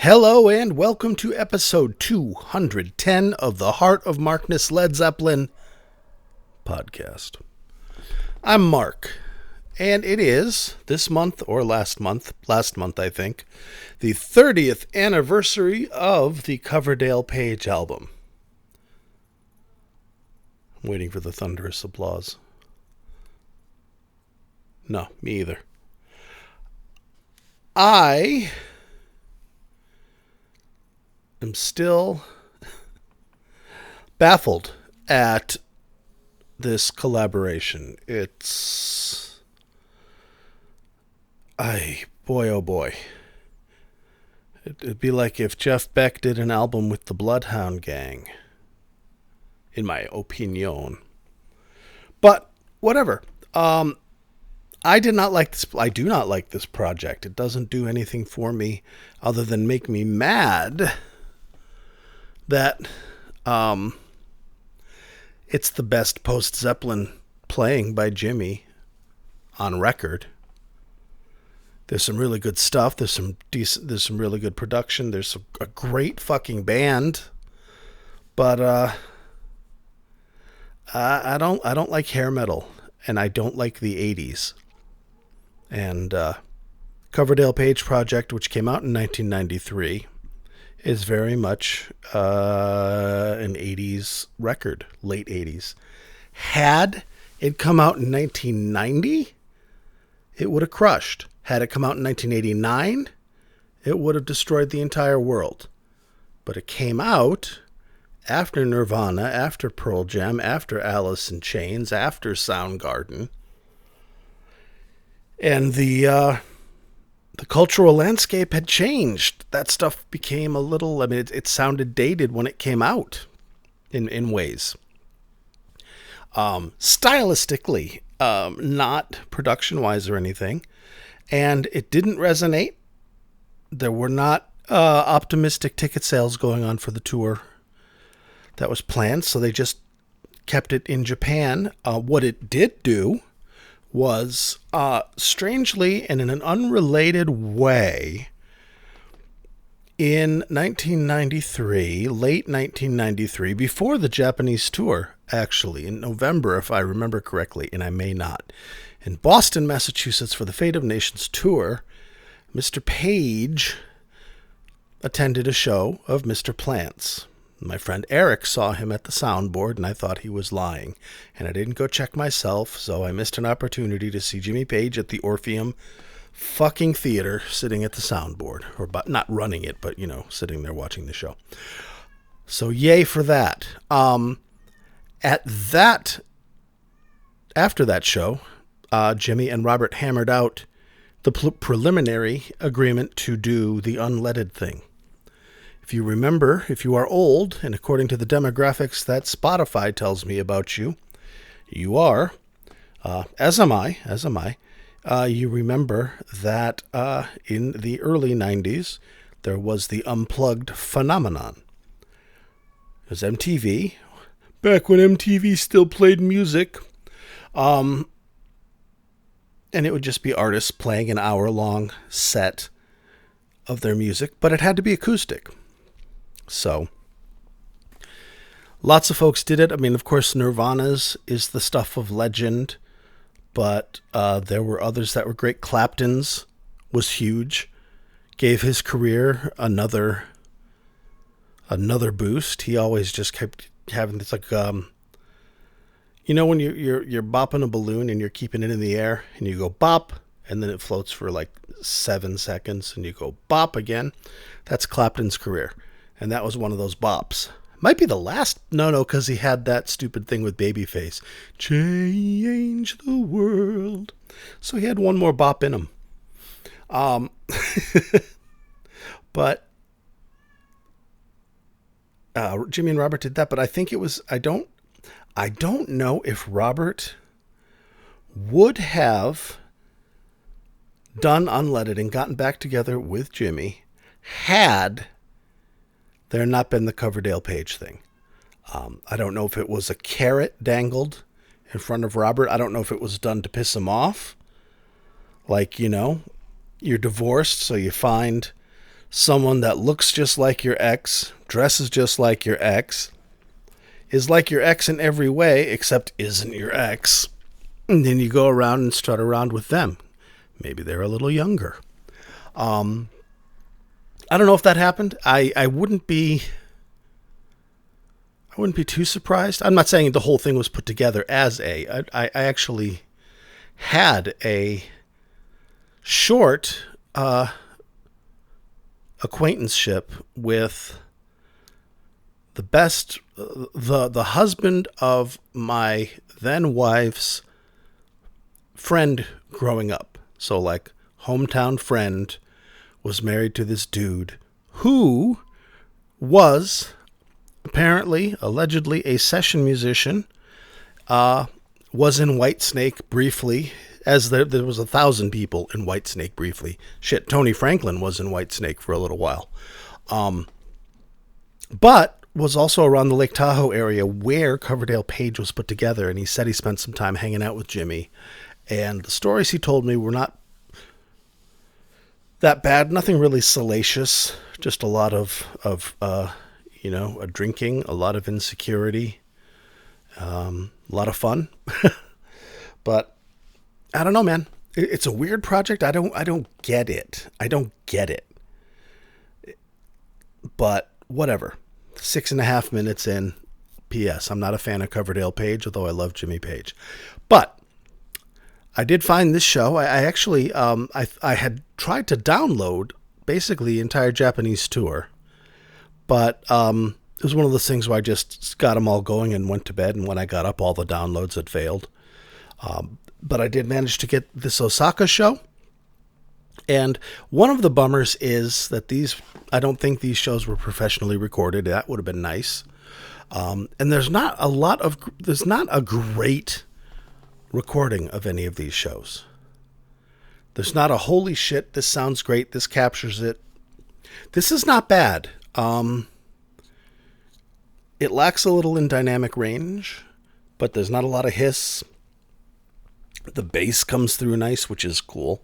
Hello and welcome to episode 210 of the Heart of Markness Led Zeppelin podcast. I'm Mark, and it is this month or last month I think, the 30th anniversary of the Coverdale Page album. I'm waiting for the thunderous applause. No, me either. I am still baffled at this collaboration. It's... boy oh boy. It'd be like if Jeff Beck did an album with the Bloodhound Gang, in my opinion. But, whatever. I did not like this. I do not like this project. It doesn't do anything for me other than make me mad that it's the best post-Zeppelin playing by Jimmy on record. There's some really good stuff. There's some really good production. There's a great fucking band. But I don't like hair metal, and I don't like the 80s. And Coverdale Page Project, which came out in 1993, is very much an 80s record, late 80s. Had it come out in 1990, it would have crushed. Had it come out in 1989, it would have destroyed the entire world. But it came out after Nirvana, after Pearl Jam, after Alice in Chains, after Soundgarden. And the cultural landscape had changed. That stuff became a little... I mean, it sounded dated when it came out in ways. Stylistically, not production-wise or anything. And it didn't resonate. There were not optimistic ticket sales going on for the tour that was planned, so they just kept it in Japan. What it did do was, strangely and in an unrelated way, in 1993, late 1993, before the Japanese tour, actually, in November, if I remember correctly, and I may not, in Boston, Massachusetts, for the Fate of Nations tour, Mr. Page attended a show of Mr. Plants. My friend Eric saw him at the soundboard, and I thought he was lying. And I didn't go check myself, so I missed an opportunity to see Jimmy Page at the Orpheum fucking theater, sitting at the soundboard. Or not running it, but, sitting there watching the show. So yay for that. After that show, Jimmy and Robert hammered out the preliminary agreement to do the unleaded thing. If you remember, if you are old, and according to the demographics that Spotify tells me about you, you are, as am I, you remember that in the early 90s, there was the unplugged phenomenon. It was MTV, back when MTV still played music, and it would just be artists playing an hour-long set of their music, but it had to be acoustic. So, lots of folks did it. I mean, of course, Nirvana's is the stuff of legend, but there were others that were great. Clapton's was huge, gave his career another boost. He always just kept having this, like, when you're bopping a balloon and you're keeping it in the air, and you go bop, and then it floats for like 7 seconds, and you go bop again. That's Clapton's career. And that was one of those bops. Might be the last. No, because he had that stupid thing with Babyface. Change the world. So he had one more bop in him. But Jimmy and Robert did that. But I think it was... I don't know if Robert would have done Unleaded and gotten back together with Jimmy had there not been the Coverdale Page thing. I don't know if it was a carrot dangled in front of Robert. I don't know if it was done to piss him off. Like, you're divorced, so you find someone that looks just like your ex, dresses just like your ex, is like your ex in every way except isn't your ex. And then you go around and strut around with them. Maybe they're a little younger. I don't know if that happened. I wouldn't be too surprised. I'm not saying the whole thing was put together as I actually had a short acquaintanceship with the husband of my then wife's friend growing up. So like hometown friend was married to this dude who was apparently, allegedly, a session musician, was in Whitesnake briefly, as there was 1,000 people in Whitesnake briefly. Shit, Tony Franklin was in Whitesnake for a little while. But was also around the Lake Tahoe area where Coverdale Page was put together, and he said he spent some time hanging out with Jimmy. And the stories he told me were not that bad, nothing really salacious, just a lot of a drinking, a lot of insecurity, a lot of fun. But I don't know, man. It's a weird project. I don't get it. I don't get it. But whatever. 6.5 minutes in. P.S. I'm not a fan of Coverdale Page, although I love Jimmy Page. But I did find this show. I actually I had tried to download basically the entire Japanese tour. But it was one of those things where I just got them all going and went to bed. And when I got up, all the downloads had failed. But I did manage to get this Osaka show. And one of the bummers is that I don't think these shows were professionally recorded. That would have been nice. And there's not a great recording of any of these shows. There's not a holy shit, this sounds great, this captures it. This is not bad. It lacks a little in dynamic range, but there's not a lot of hiss. The bass comes through nice, which is cool.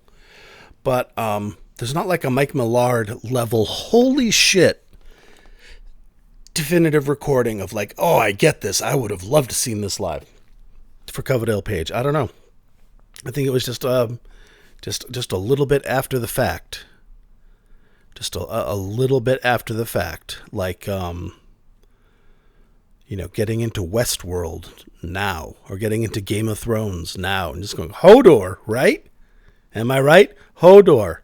But there's not like a Mike Millard level, holy shit, definitive recording of like, oh, I get this. I would have loved to seen this live for Coverdale Page. I don't know. I think it was just a little bit after the fact. Just a little bit after the fact, like getting into Westworld now, or getting into Game of Thrones now, and just going Hodor, right? Am I right? Hodor.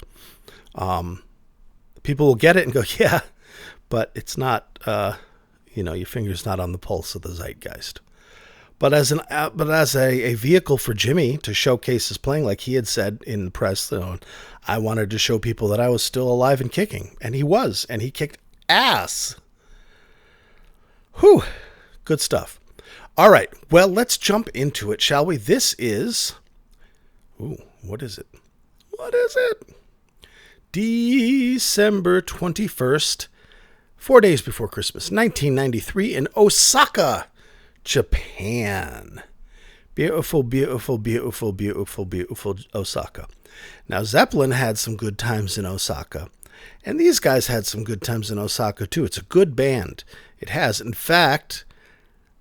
People will get it and go, yeah, but it's not. Your finger's not on the pulse of the zeitgeist. But as a vehicle for Jimmy to showcase his playing, like he had said in the press, I wanted to show people that I was still alive and kicking, and he was, and he kicked ass. Whew, good stuff. All right, well, let's jump into it, shall we? This is, what is it? What is it? December 21st, 4 days before Christmas, 1993, in Osaka, Japan. Beautiful, beautiful, beautiful, beautiful, beautiful Osaka. Now, Zeppelin had some good times in Osaka, and these guys had some good times in Osaka, too. It's a good band. It has. In fact,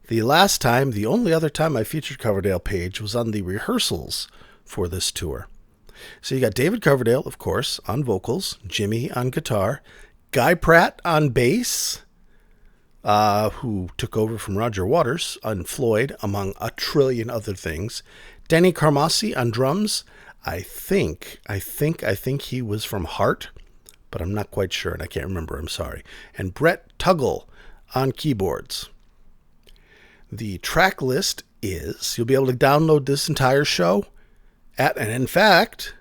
the only other time I featured Coverdale Page was on the rehearsals for this tour. So you got David Coverdale, of course, on vocals, Jimmy on guitar, Guy Pratt on bass, who took over from Roger Waters on Floyd, among a trillion other things. Denny Carmassi on drums. I think he was from Heart, but I'm not quite sure, and I can't remember. I'm sorry. And Brett Tuggle on keyboards. The track list is, you'll be able to download this entire show and in fact,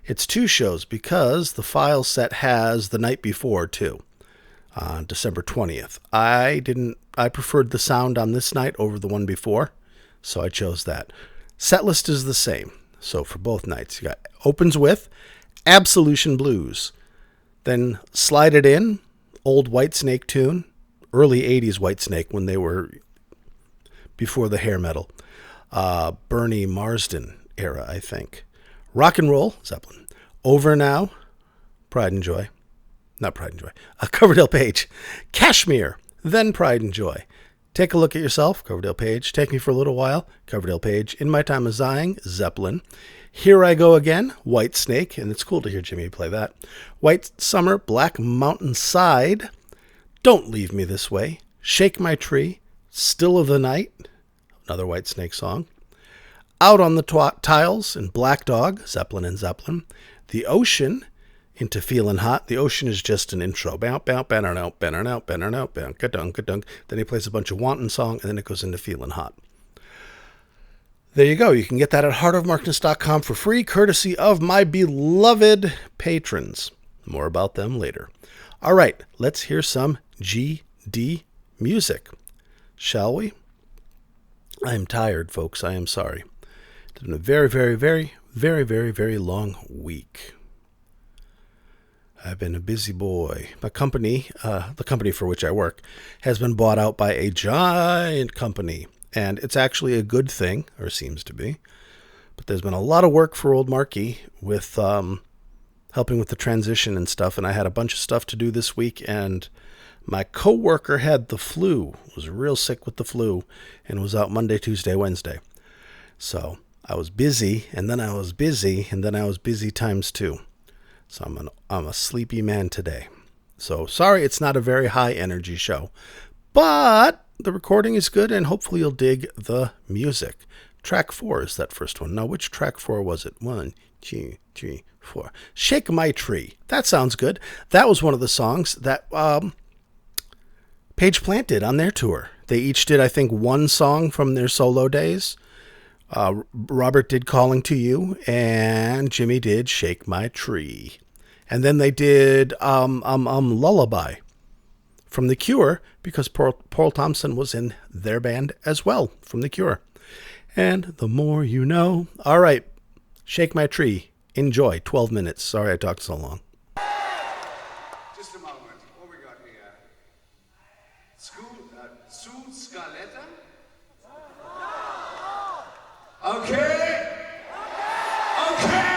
it's 2 shows because the file set has the night before too, on December 20th. I preferred the sound on this night over the one before, so I chose that. Set list is the same. So for both nights, you got opens with Absolution Blues, then Slide It In, old Whitesnake tune, early 80s Whitesnake when they were before the hair metal. Bernie Marsden era, I think. Rock and Roll, Zeppelin. Over Now, Pride and Joy. Not Pride and Joy. Coverdale Page. Kashmir, then Pride and Joy. Take a look at yourself, Coverdale Page. Take Me for a Little While, Coverdale Page. In My Time of Sighing, Zeppelin. Here I Go Again, White Snake, and it's cool to hear Jimmy play that. White Summer, Black Mountain Side. Don't Leave Me This Way. Shake My Tree, Still of the Night, another White Snake song. Out on the Tiles and Black Dog, Zeppelin and Zeppelin. The Ocean, into Feelin' Hot. The Ocean is just an intro. Bow, bow, banner, out, banner, out, banner, out, bow, ka-dunk, ka-dunk. Then he plays a bunch of Wanton song, and then it goes into Feelin' Hot. There you go. You can get that at heartofmarkness.com for free, courtesy of my beloved patrons. More about them later. All right, let's hear some GD music, shall we? I am tired, folks. I am sorry. It's been a very, very, very, very, very, very long week. I've been a busy boy. My company, the company for which I work, has been bought out by a giant company. And it's actually a good thing, or seems to be. But there's been a lot of work for old Marky with helping with the transition and stuff. And I had a bunch of stuff to do this week. And my coworker had the flu, was real sick with the flu, and was out Monday, Tuesday, Wednesday. So I was busy, and then I was busy, and then I was busy times two. So I'm a sleepy man today. So sorry, it's not a very high energy show, but the recording is good, and hopefully you'll dig the music. Track 4 is that first one. Now, which track 4 was it? 1, 2, 3, 4. Shake My Tree. That sounds good. That was one of the songs that Page Plant did on their tour. They each did, I think, one song from their solo days. Robert did Calling to You, and Jimmy did Shake My Tree. And then they did Lullaby from The Cure, because Paul Thompson was in their band as well, from The Cure. And The More You Know. All right, Shake My Tree. Enjoy. 12 minutes. Sorry I talked so long. Just a moment. What we got here? Sue Scaletta? Okay. Okay.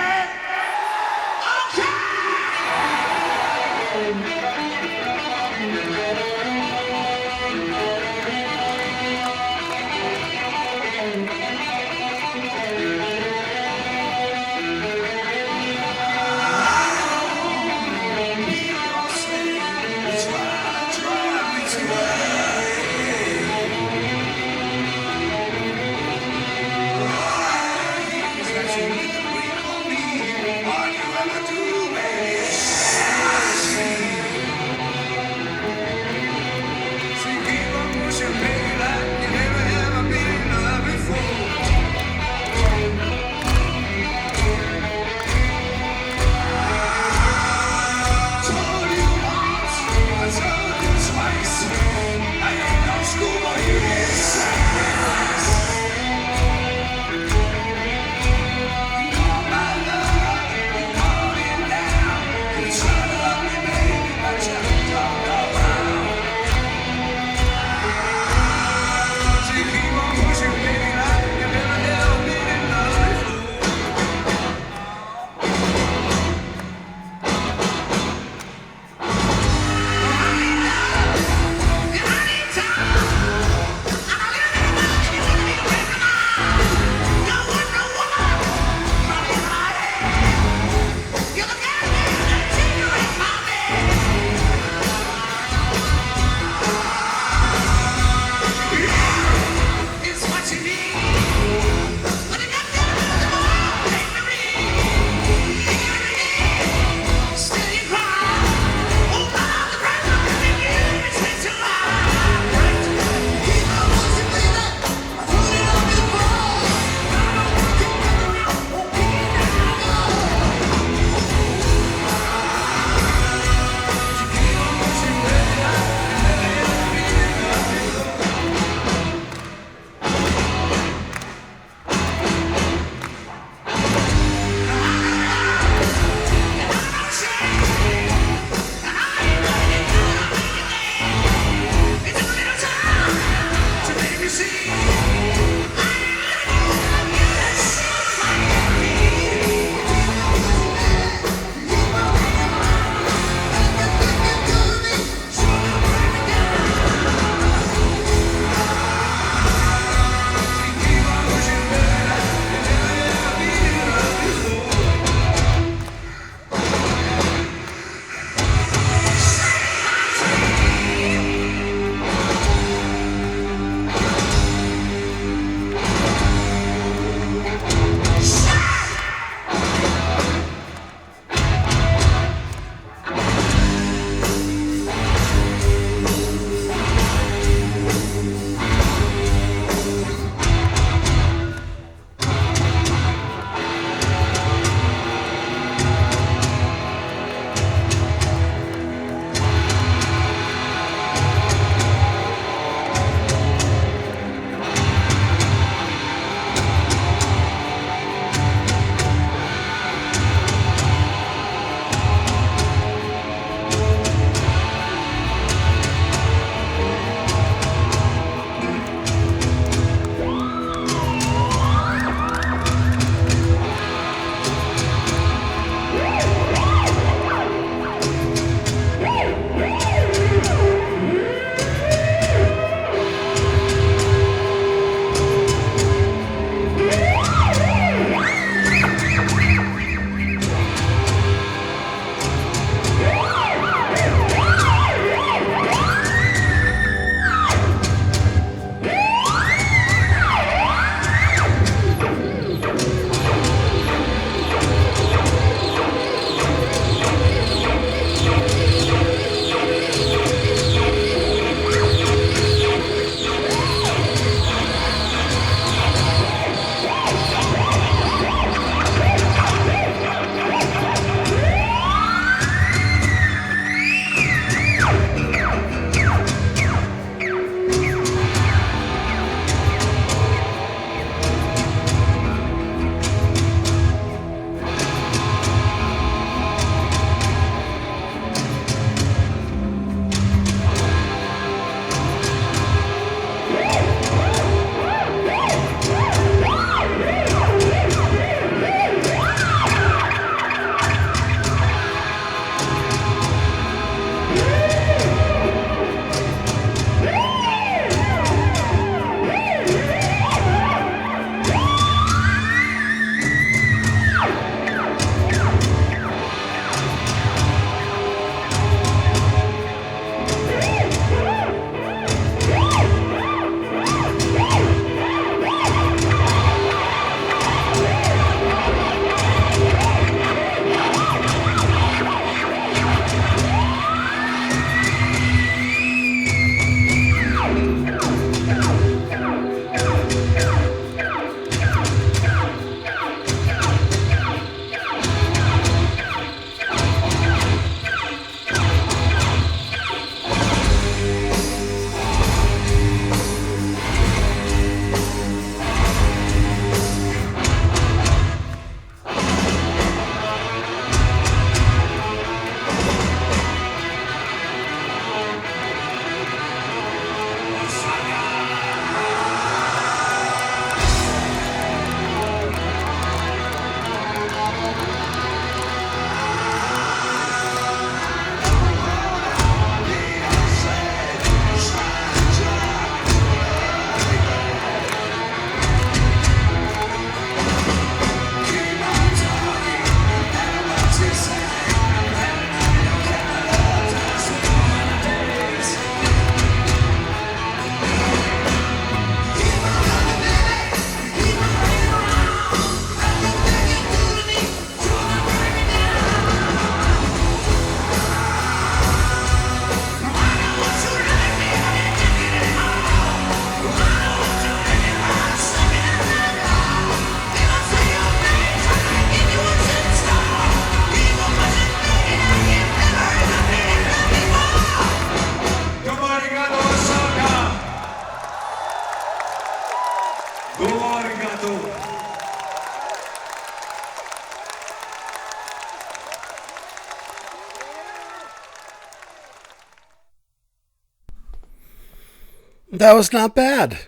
That was not bad.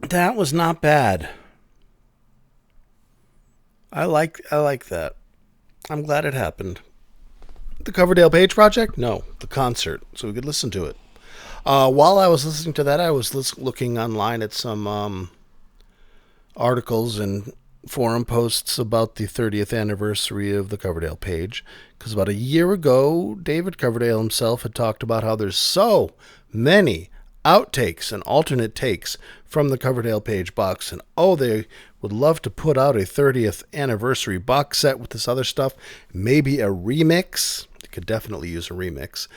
That was not bad. I like that. I'm glad it happened. The Coverdale Page Project? No, the concert, so we could listen to it. While I was listening to that, I was looking online at some articles and forum posts about the 30th anniversary of the Coverdale Page. Because about a year ago, David Coverdale himself had talked about how there's so many outtakes and alternate takes from the Coverdale Page box. And they would love to put out a 30th anniversary box set with this other stuff. Maybe a remix. It could definitely use a remix.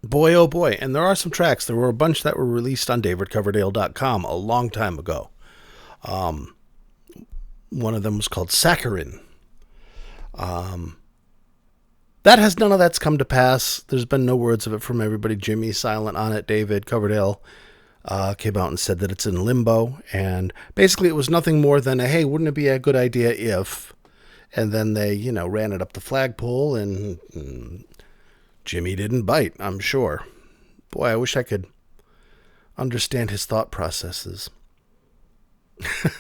Boy, oh boy. And there are some tracks. There were a bunch that were released on davidcoverdale.com a long time ago. One of them was called Saccharin. None of that's come to pass. There's been no words of it from everybody. Jimmy silent on it. David Coverdale came out and said that it's in limbo. And basically it was nothing more than hey, wouldn't it be a good idea if... And then they, ran it up the flagpole and Jimmy didn't bite, I'm sure. Boy, I wish I could understand his thought processes. I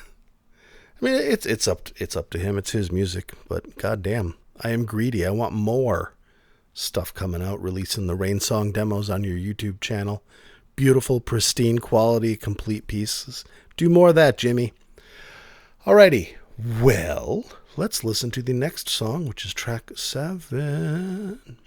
mean, it's up to him. It's his music, but goddamn, I am greedy. I want more stuff coming out, releasing the Rain Song demos on your YouTube channel. Beautiful, pristine quality, complete pieces. Do more of that, Jimmy. Alrighty. Well, let's listen to the next song, which is track 7.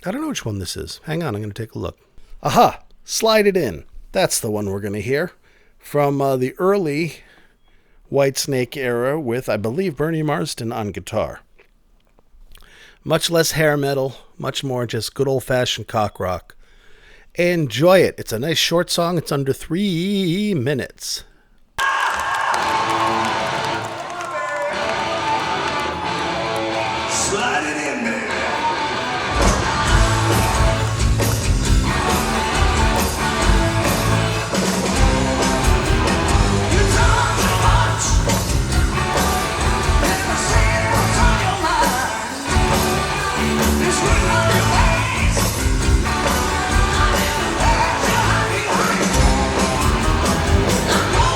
I don't know which one this is. Hang on, I'm going to take a look. Aha! Slide It In. That's the one we're going to hear. From the early Whitesnake era with, I believe, Bernie Marsden on guitar. Much less hair metal, much more just good old-fashioned cock rock. Enjoy it. It's a nice short song. It's under 3 minutes. Slide it in, baby. You talk too much. Never say what's on your mind. This will not be ways. I never let you hide behind. I'm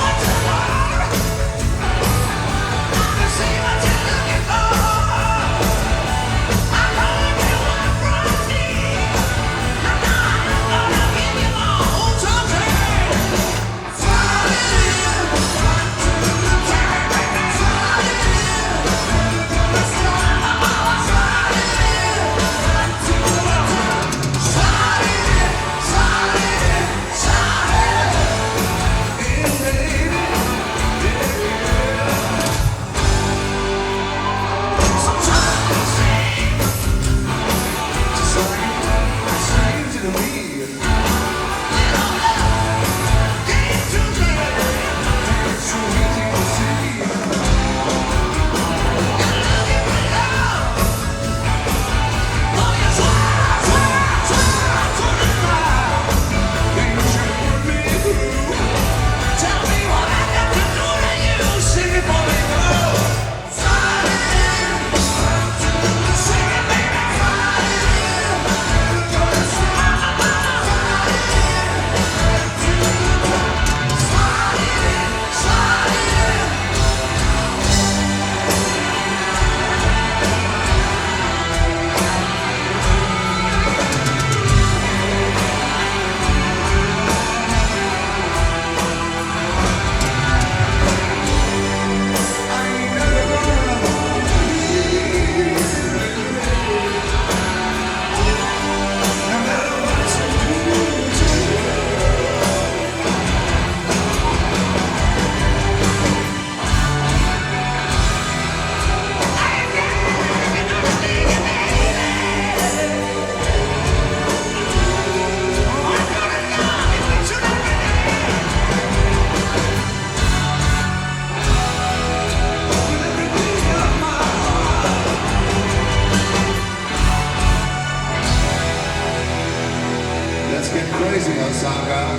Osaka.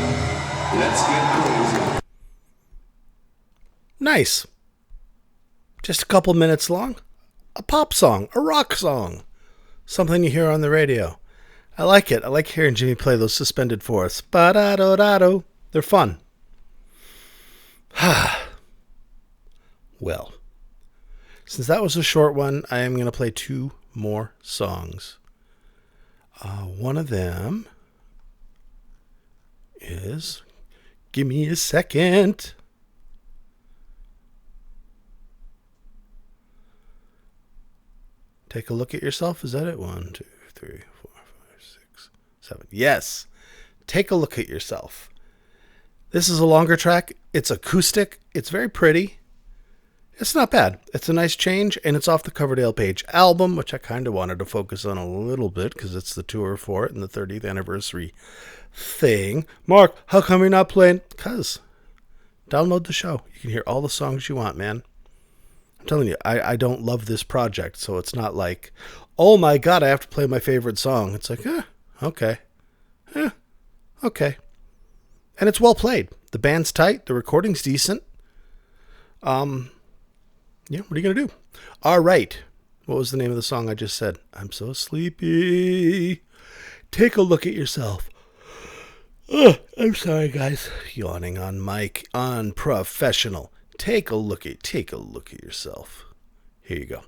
Let's get crazy. Nice. Just a couple minutes long. A pop song, a rock song. Something you hear on the radio. I like it. I like hearing Jimmy play those suspended fourths. Ba-da-do-da-do. They're fun. Well, since that was a short one, I am going to play two more songs. One of them is Give Me a Second. Take a look at yourself. Is that it? 1, 2, 3, 4, 5, 6, 7. Yes. Take a look at yourself. This is a longer track. It's acoustic. It's very pretty. It's not bad. It's a nice change, and it's off the Coverdale Page album, which I kind of wanted to focus on a little bit because it's the tour for it and the 30th anniversary thing. Mark, how come you're not playing? Because download the show. You can hear all the songs you want, man. I'm telling you, I don't love this project, so it's not like, oh my God, I have to play my favorite song. It's like, okay. Okay. And it's well played. The band's tight. The recording's decent. Yeah, what are you going to do? All right. What was the name of the song I just said? I'm so sleepy. Take a look at yourself. I'm sorry, guys. Yawning on mic. Unprofessional. Take a look at yourself. Here you go.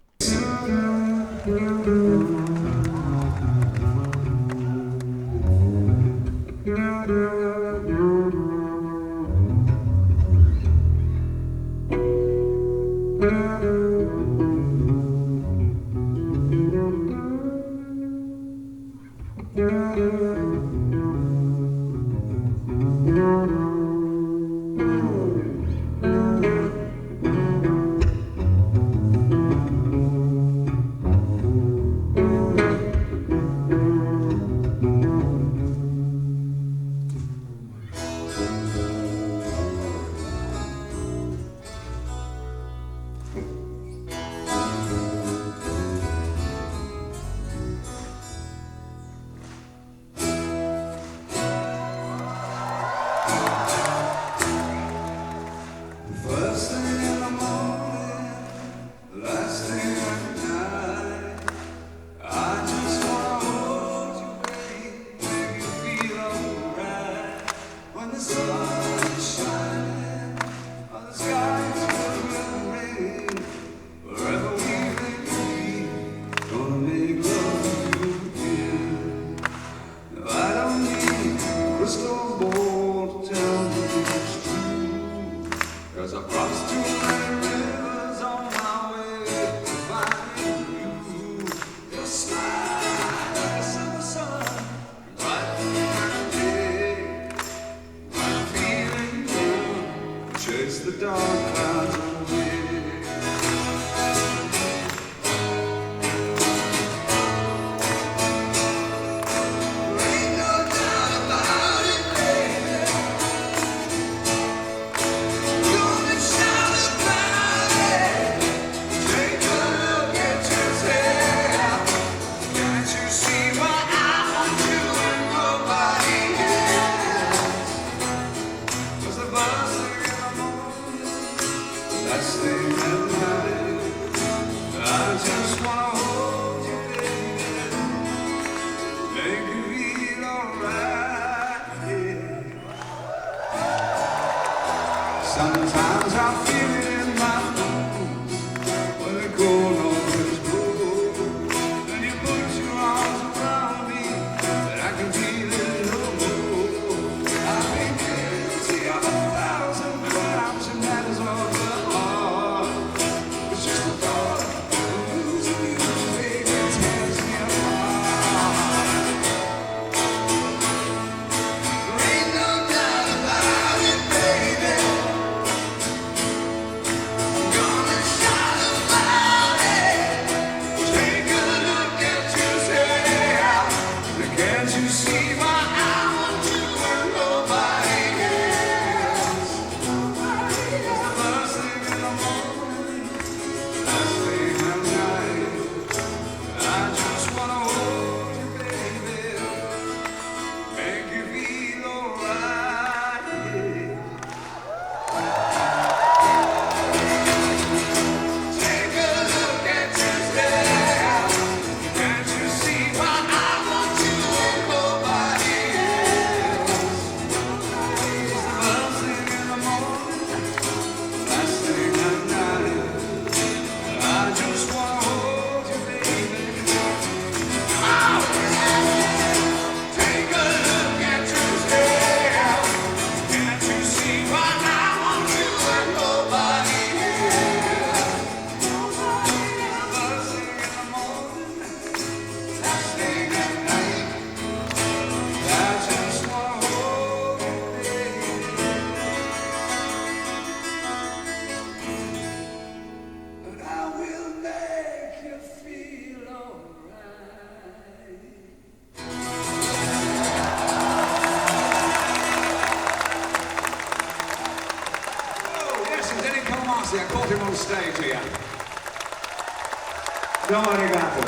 arigato.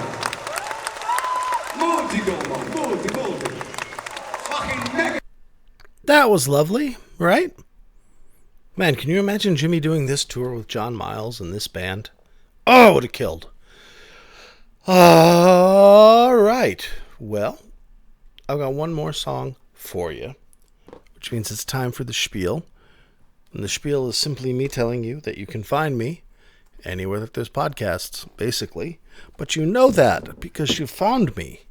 Molti domo, molti. Fucking mega. That was lovely, right? Man, can you imagine Jimmy doing this tour with John Miles and this band? Oh, it would have killed. All right. Well, I've got one more song for you, which means it's time for the spiel. And the spiel is simply me telling you that you can find me anywhere that there's podcasts, basically. But you know that because you found me.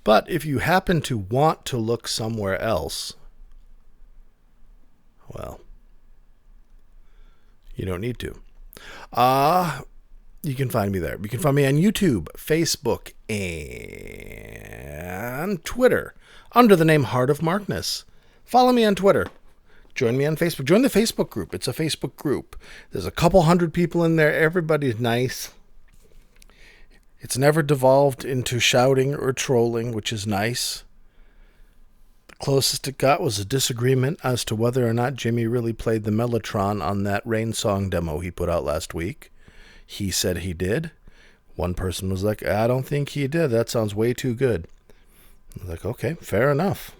But if you happen to want to look somewhere else, well, you don't need to. You can find me there. You can find me on YouTube, Facebook, and Twitter under the name Heart of Markness. Follow me on Twitter. Join me on Facebook. Join the Facebook group. It's a Facebook group. There's a couple hundred people in there. Everybody's nice. It's never devolved into shouting or trolling, which is nice. The closest it got was a disagreement as to whether or not Jimmy really played the Mellotron on that Rain Song demo he put out last week. He said he did. One person was like, I don't think he did. That sounds way too good. I was like, okay, fair enough.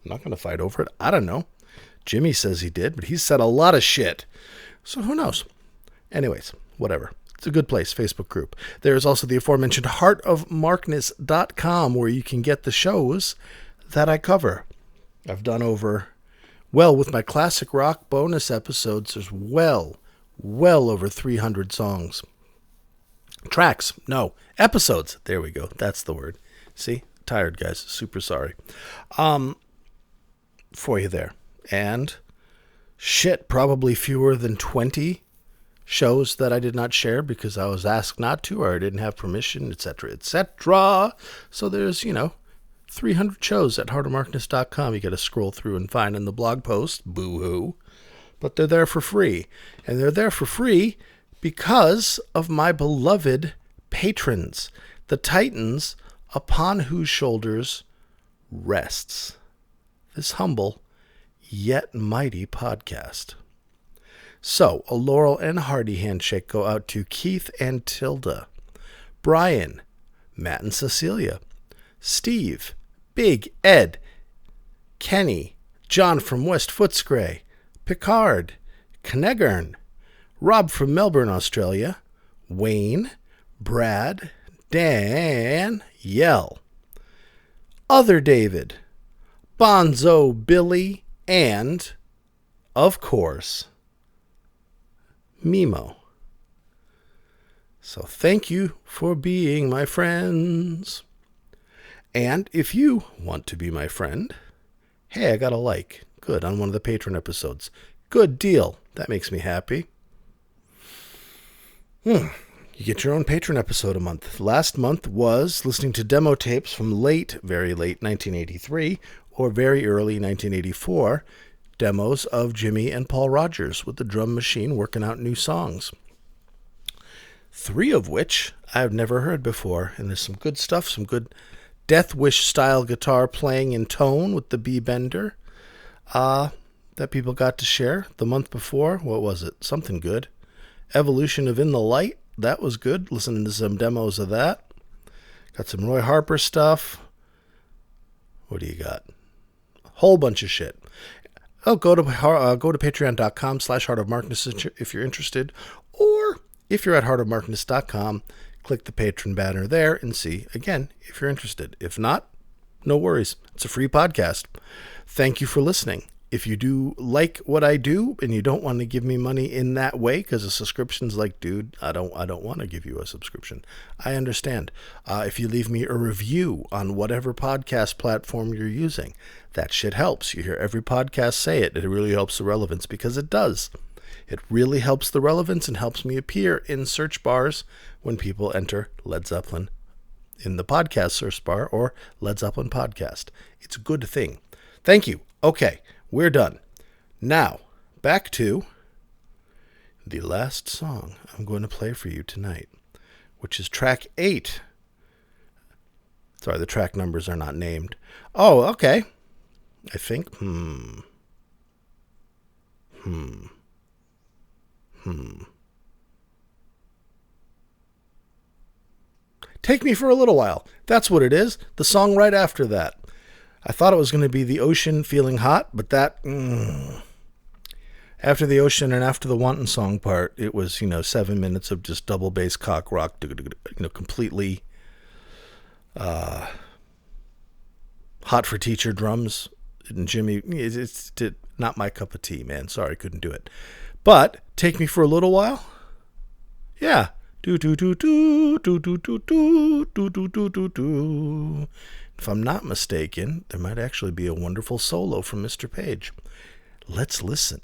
I'm not going to fight over it. I don't know. Jimmy says he did, but he said a lot of shit. So who knows? Anyways, whatever. It's a good place, Facebook group. There's also the aforementioned heartofmarkness.com where you can get the shows that I cover. I've done with my classic rock bonus episodes, there's well over 300 songs. Episodes. There we go. That's the word. See? Tired, guys. Super sorry. For you there. And probably fewer than 20 shows that I did not share because I was asked not to or I didn't have permission, etc., etc. So there's, 300 shows at heartofmarkness.com. You got to scroll through and find in the blog post. Boo-hoo. But they're there for free. And they're there for free because of my beloved patrons, the titans upon whose shoulders rests this humble yet mighty podcast. So, a Laurel and Hardy handshake go out to Keith and Tilda, Brian, Matt and Cecilia, Steve, Big Ed, Kenny, John from West Footscray, Picard, Knegern, Rob from Melbourne, Australia, Wayne, Brad, Dan, Yell, Other David, Bonzo Billy, and, of course, Mimo. So thank you for being my friends. And if you want to be my friend, hey, I got a like. Good, on one of the patron episodes. Good deal. That makes me happy. You get your own patron episode a month. Last month was listening to demo tapes from very late 1983 or very early 1984, demos of Jimmy and Paul Rogers with the drum machine working out new songs. 3 of which I've never heard before, and there's some good stuff, some good Death Wish style guitar playing in tone with the B-bender that people got to share. The month before, what was it? Something good. Evolution of In the Light, that was good. Listening to some demos of that. Got some Roy Harper stuff. What do you got? Whole bunch of shit. Go to patreon.com/heartofmarkness if you're interested, or if you're at heartofmarkness.com, click the patron banner there and see again if you're interested. If not, no worries. It's a free podcast. Thank you for listening. If you do like what I do and you don't want to give me money in that way, because a subscription's like, dude, I don't want to give you a subscription. I understand. If you leave me a review on whatever podcast platform you're using, that shit helps. You hear every podcast say it. It really helps the relevance, because it does. It really helps the relevance and helps me appear in search bars when people enter Led Zeppelin in the podcast search bar or Led Zeppelin podcast. It's a good thing. Thank you. Okay. We're done. Now, back to the last song I'm going to play for you tonight, which is track 8. Sorry, the track numbers are not named. Oh, okay. I think, Take Me for a Little While. That's what it is. The song right after that. I thought it was going to be The Ocean Feeling Hot, but that... After The Ocean and after the Wanton song part, it was, 7 minutes of just double bass cock rock, completely hot for teacher drums. And Jimmy, it's not my cup of tea, man. Sorry, couldn't do it. But Take Me for a Little While? Yeah. Do do do do do do do do do do do do do. If I'm not mistaken, there might actually be a wonderful solo from Mr. Page. Let's listen.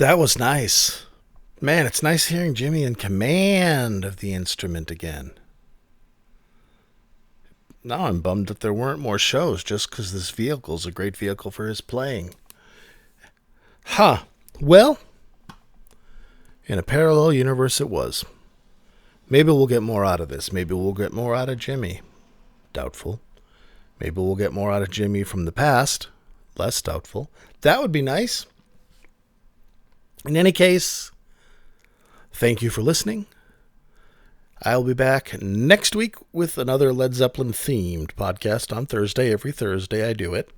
That was nice. Man, it's nice hearing Jimmy in command of the instrument again. Now I'm bummed that there weren't more shows just because this vehicle's a great vehicle for his playing. Huh. Well, in a parallel universe it was. Maybe we'll get more out of this. Maybe we'll get more out of Jimmy. Doubtful. Maybe we'll get more out of Jimmy from the past. Less doubtful. That would be nice. In any case, thank you for listening. I'll be back next week with another Led Zeppelin themed podcast on Thursday. Every Thursday I do it.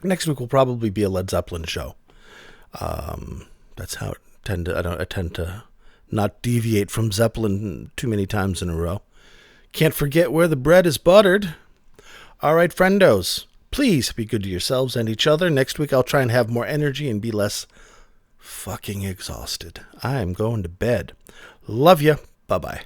Next week will probably be a Led Zeppelin show. That's how I tend to not deviate from Zeppelin too many times in a row. Can't forget where the bread is buttered. All right, friendos, please be good to yourselves and each other. Next week I'll try and have more energy and be less fucking exhausted. I'm going to bed. Love you. Bye-bye.